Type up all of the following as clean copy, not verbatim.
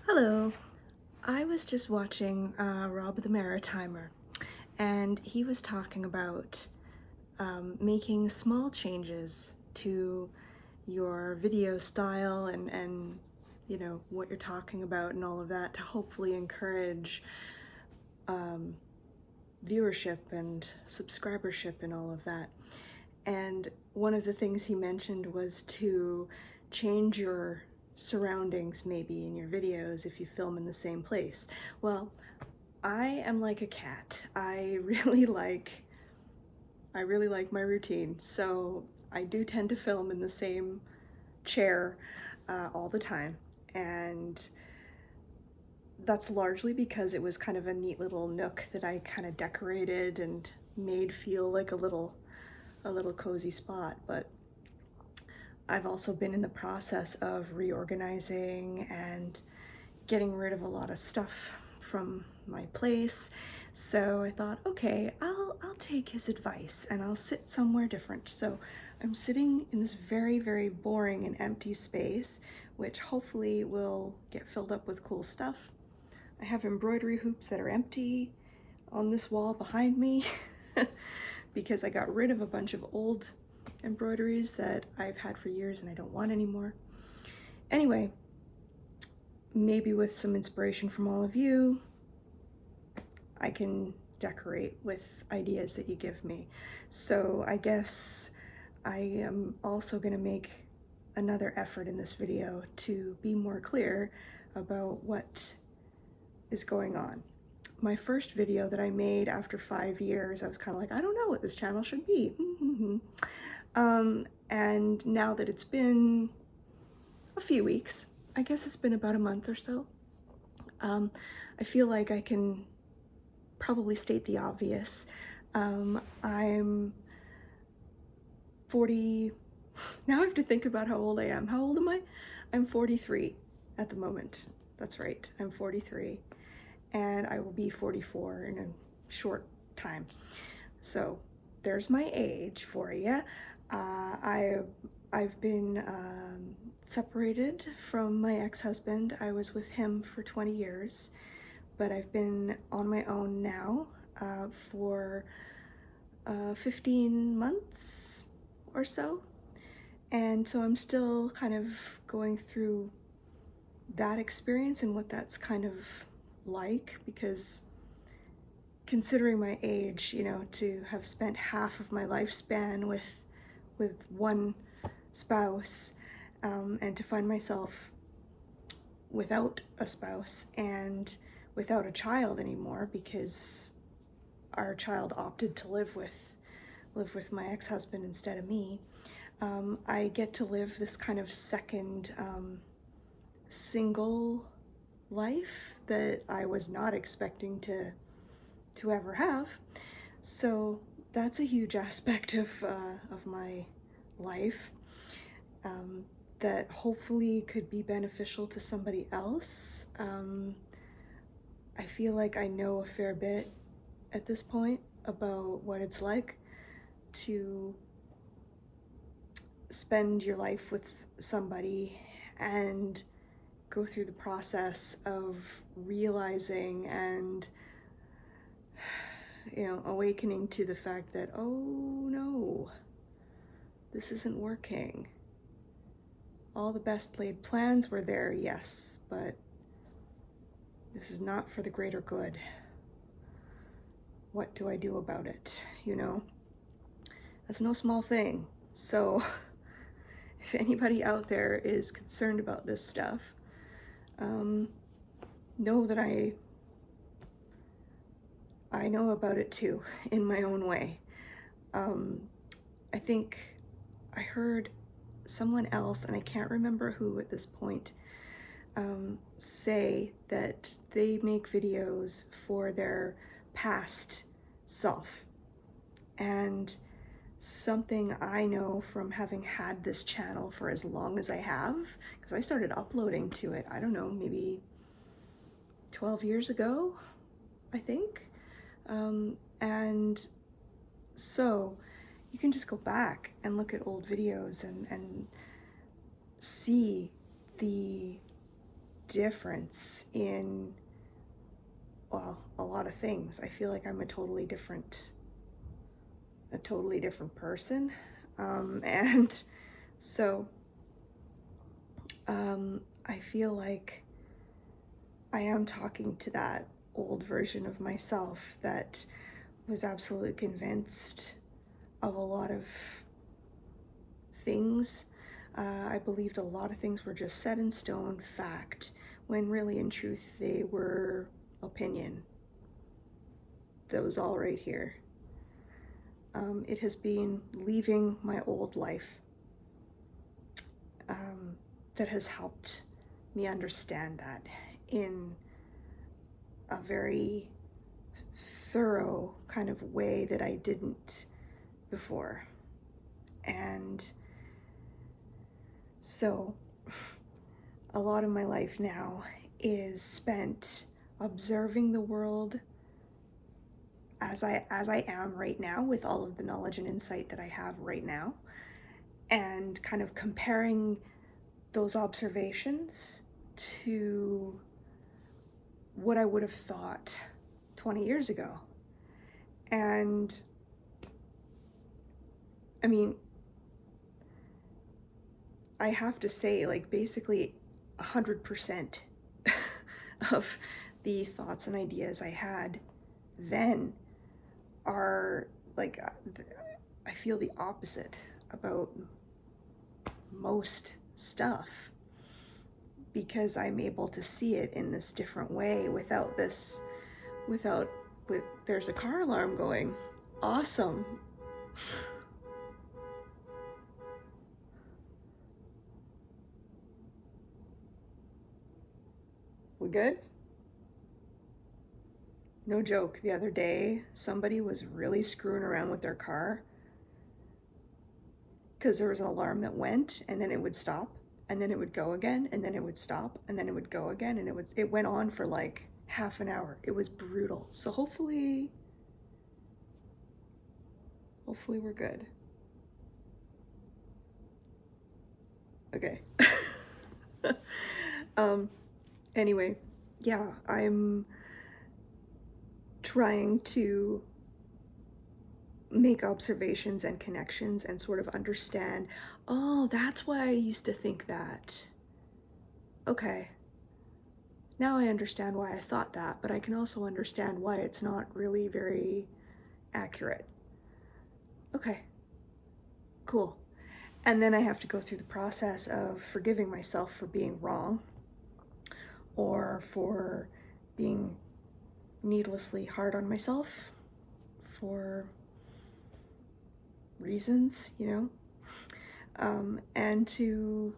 Hello. I was just watching Rob the Maritimer, and he was talking about making small changes to your video style and what you're talking about and all of that to hopefully encourage viewership and subscribership and all of that. And one of the things he mentioned was to change your surroundings maybe in your videos if you film in the same place. Well, I am like a cat. I really like my routine. So I do tend to film in the same chair all the time. And that's largely because it was kind of a neat little nook that I kind of decorated and made feel like a little cozy spot. But I've also been in the process of reorganizing and getting rid of a lot of stuff from my place. So I thought, okay, I'll take his advice and I'll sit somewhere different. So I'm sitting in this very, very boring and empty space, which hopefully will get filled up with cool stuff. I have embroidery hoops that are empty on this wall behind me because I got rid of a bunch of old embroideries that I've had for years and I don't want anymore. Anyway, maybe with some inspiration from all of you, I can decorate with ideas that you give me. So I guess I am also going to make another effort in this video to be more clear about what is going on. My first video that I made after 5 years, I was kind of like, I don't know what this channel should be. And now that it's been a few weeks, I guess it's been about a month or so, I feel like I can probably state the obvious. I'm 40, now I have to think about how old I am. How old am I? I'm 43 at the moment. That's right, I'm 43. And I will be 44 in a short time. So there's my age for you. I've been separated from my ex-husband. I was with him for 20 years, but I've been on my own now for 15 months or so. And so I'm still kind of going through that experience and what that's kind of like, because considering my age, to have spent half of my lifespan with one spouse, and to find myself without a spouse and without a child anymore because our child opted to live with my ex-husband instead of me. I get to live this kind of second single life that I was not expecting to ever have. So that's a huge aspect of my life that hopefully could be beneficial to somebody else. I feel like I know a fair bit at this point about what it's like to spend your life with somebody and go through the process of realizing and awakening to the fact that, oh no, this isn't working. All the best laid plans were there, yes, but this is not for the greater good. What do I do about it? That's no small thing. So if anybody out there is concerned about this stuff, know that I know about it too, in my own way. I think I heard someone else, and I can't remember who at this point, say that they make videos for their past self. And something I know from having had this channel for as long as I have, because I started uploading to it, I don't know, maybe 12 years ago, I think. And so you can just go back and look at old videos and see the difference in, well, a lot of things. I feel like I'm a totally different person. And so I feel like I am talking to that old version of myself that was absolutely convinced of a lot of things. I believed a lot of things were just set in stone, fact, when really in truth they were opinion. That was all right here. It has been leaving my old life that has helped me understand that in a very thorough kind of way that I didn't before. And so a lot of my life now is spent observing the world as I am right now, with all of the knowledge and insight that I have right now, and kind of comparing those observations to what I would have thought 20 years ago. And I mean, I have to say, like, basically 100% of the thoughts and ideas I had then are like, I feel the opposite about most stuff, because I'm able to see it in this different way without there's a car alarm going. Awesome. We good? No joke, the other day, somebody was really screwing around with their car because there was an alarm that went, and then it would stop, and then it would go again, and then it would stop, and then it would go again, and it went on for like half an hour. It was brutal. So hopefully we're good. Okay. Anyway, yeah, I'm trying to make observations and connections and sort of understand, oh, that's why I used to think that. Okay. Now I understand why I thought that, but I can also understand why it's not really very accurate. Okay. Cool. And then I have to go through the process of forgiving myself for being wrong, or for being needlessly hard on myself for reasons, and to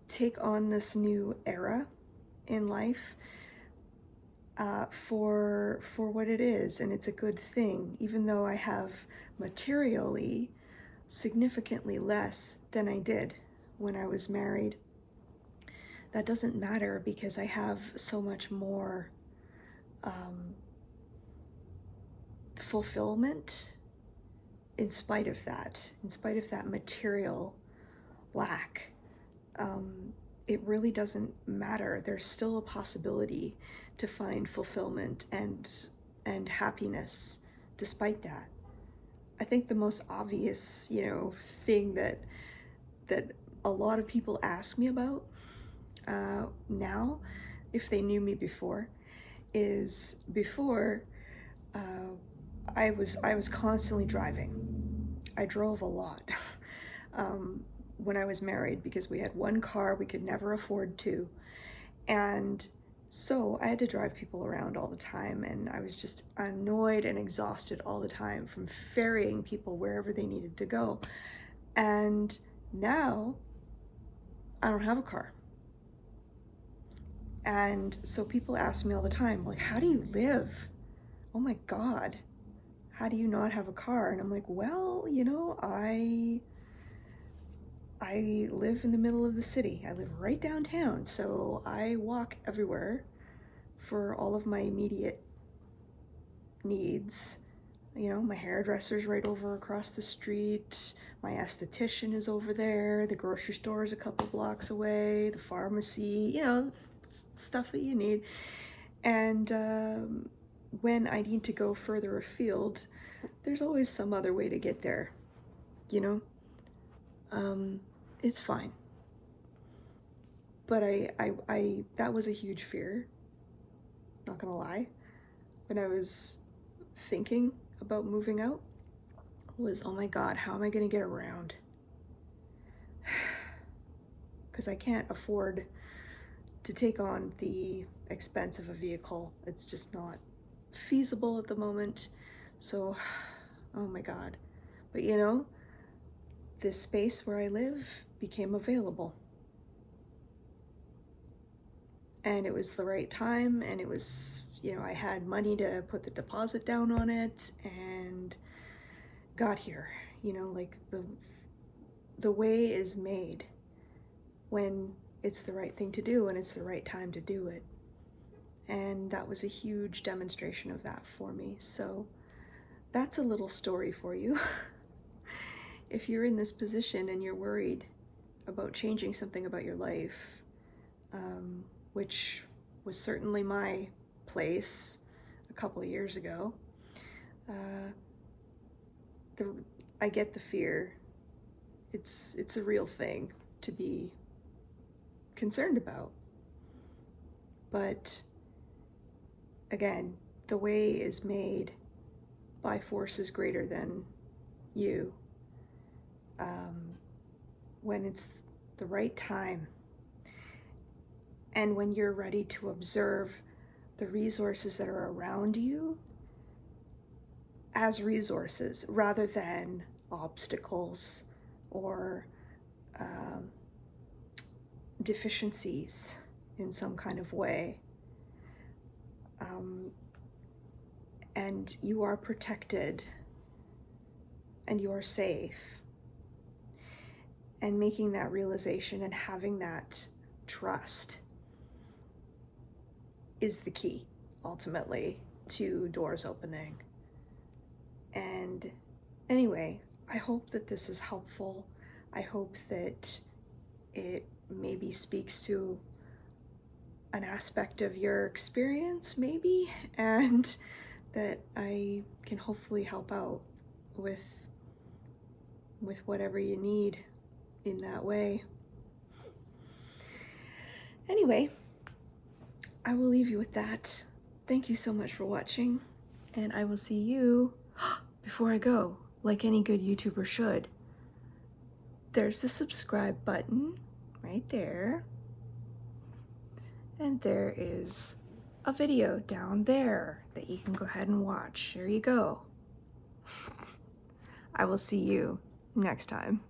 take on this new era in life for what it is. And it's a good thing, even though I have materially significantly less than I did when I was married. That doesn't matter, because I have so much more fulfillment in spite of that material lack. It really doesn't matter. There's still a possibility to find fulfillment and happiness despite that. I think the most obvious, thing that a lot of people ask me about now, if they knew me before, is before I was constantly driving. I drove a lot when I was married, because we had one car, we could never afford two, and so I had to drive people around all the time, and I was just annoyed and exhausted all the time from ferrying people wherever they needed to go. And now I don't have a car. And so people ask me all the time, like, how do you live? Oh my God, how do you not have a car? And I'm like, well, I live in the middle of the city. I live right downtown, so I walk everywhere for all of my immediate needs. You know, my hairdresser's right over across the street, my esthetician is over there, the grocery store is a couple blocks away, the pharmacy, you know, stuff that you need. And when I need to go further afield, there's always some other way to get there, you know? It's fine. But that was a huge fear, not gonna lie, when I was thinking about moving out, was, oh my God, how am I gonna get around? Because I can't afford to take on the expense of a vehicle. It's just not feasible at the moment. So, oh my God. But you know, this space where I live became available. And it was the right time, and it was, you know, I had money to put the deposit down on it and got here. You know, like the way is made when it's the right thing to do and it's the right time to do it. And that was a huge demonstration of that for me. So that's a little story for you. If you're in this position and you're worried about changing something about your life, which was certainly my place a couple of years ago, I get the fear. It's a real thing to be concerned about. But again, the way is made by forces greater than you. When it's the right time, and when you're ready to observe the resources that are around you as resources rather than obstacles or deficiencies in some kind of way. And you are protected and you are safe. And making that realization and having that trust is the key, ultimately, to doors opening. And anyway, I hope that this is helpful. I hope that it maybe speaks to an aspect of your experience, maybe, and that I can hopefully help out with whatever you need in that way. Anyway, I will leave you with that. Thank you so much for watching, and I will see you before I go, like any good YouTuber should. There's the subscribe button right there, and there is a video down there that you can go ahead and watch. There you go. I will see you next time.